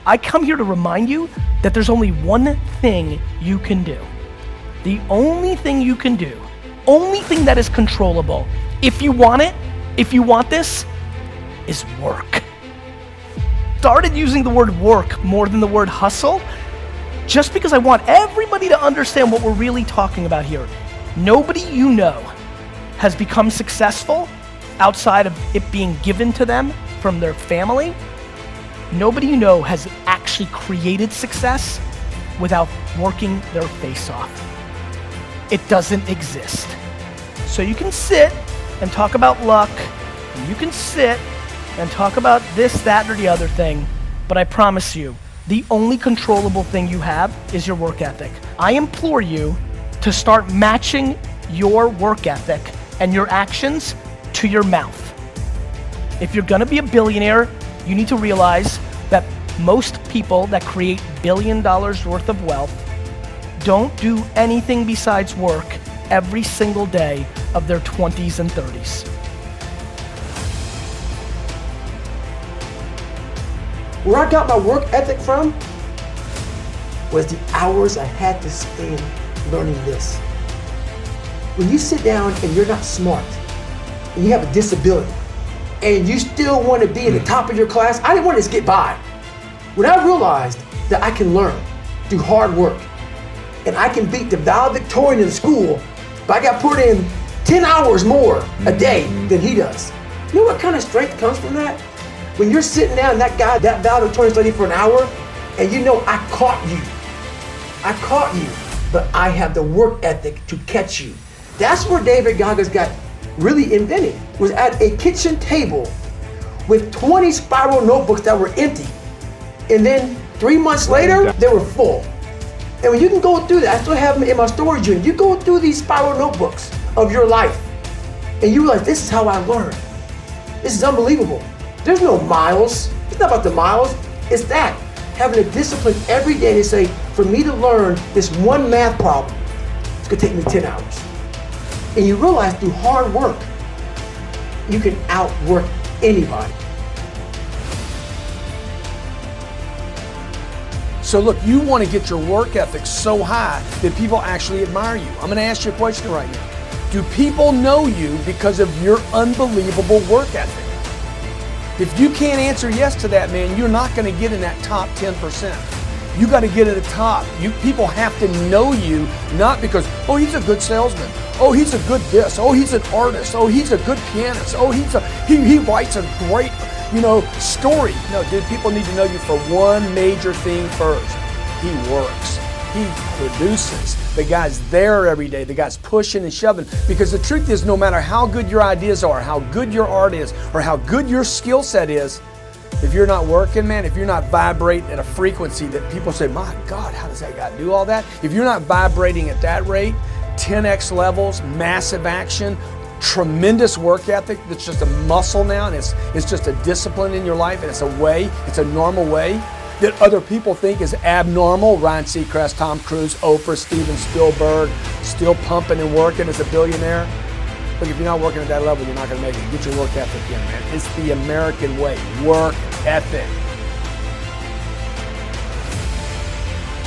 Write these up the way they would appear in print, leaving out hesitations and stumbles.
I come here to remind you that there's only one thing you can do. The only thing you can do, only thing that is controllable, if you want it, if you want this, is work. Started using the word work more than the word hustle, just because I want everybody to understand what we're really talking about here. Nobody you know has become successful outside of it being given to them from their family. Nobody you know has actually created success without working their face off. It doesn't exist. So you can sit and talk about luck, and you can sit and talk about this, that, or the other thing, but I promise you, the only controllable thing you have is your work ethic. I implore you to start matching your work ethic and your actions to your mouth. If you're gonna be a billionaire, you need to realize that most people that create $1 billion worth of wealth don't do anything besides work every single day of their 20s and 30s. Where I got my work ethic from was the hours I had to spend learning this. When you sit down and you're not smart, and you have a disability, and you still want to be at the top of your class, I didn't want to just get by. When I realized that I can learn through hard work, and I can beat the valedictorian in school, but I got put in 10 hours more a day than he does. You know what kind of strength comes from that? When you're sitting down, that valedictorian studied for an hour, and you know I caught you, but I have the work ethic to catch you. That's where David Goggins got really invented, was at a kitchen table with 20 spiral notebooks that were empty. And then 3 months later, they were full. And when you can go through that, I still have them in my storage unit, you go through these spiral notebooks of your life, and you realize this is how I learned. This is unbelievable. There's no miles. It's not about the miles. It's that, having a discipline every day to say, for me to learn this one math problem, it's gonna take me 10 hours. And you realize through hard work, you can outwork anybody. So look, you want to get your work ethic so high that people actually admire you. I'm going to ask you a question right now. Do people know you because of your unbelievable work ethic? If you can't answer yes to that, man, you're not going to get in that top 10%. You got to get at the top. People have to know you, not because, oh, he's a good salesman. Oh, he's a good this. Oh, he's an artist. Oh, he's a good pianist. Oh, he writes a great, story. No, dude, people need to know you for one major thing first. He works. He produces. The guy's there every day. The guy's pushing and shoving. Because the truth is, no matter how good your ideas are, how good your art is, or how good your skill set is, if you're not working, man, if you're not vibrating at a frequency that people say, my God, how does that guy do all that? If you're not vibrating at that rate, 10x levels, massive action, tremendous work ethic that's just a muscle now, and it's just a discipline in your life, and it's a normal way that other people think is abnormal. Ryan Seacrest, Tom Cruise, Oprah, Steven Spielberg, still pumping and working as a billionaire. Look, if you're not working at that level, you're not going to make it. Get your work ethic in, man. It's the American way. Work ethic.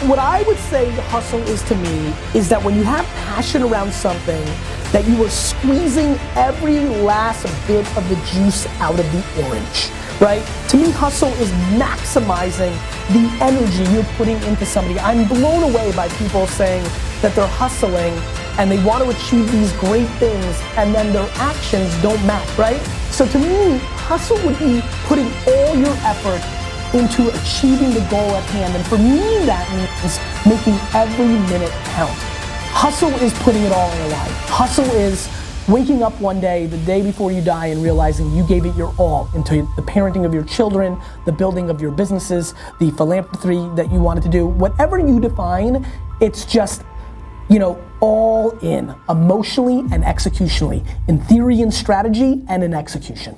What I would say hustle is to me is that when you have passion around something, that you are squeezing every last bit of the juice out of the orange, right? To me, hustle is maximizing the energy you're putting into somebody. I'm blown away by people saying that they're hustling and they want to achieve these great things and then their actions don't match, right? So to me, hustle would be putting all your effort into achieving the goal at hand. And for me, that means making every minute count. Hustle is putting it all in your life. Hustle is waking up one day, the day before you die, and realizing you gave it your all into the parenting of your children, the building of your businesses, the philanthropy that you wanted to do. Whatever you define, it's just, all in, emotionally and executionally, in theory and strategy and in execution.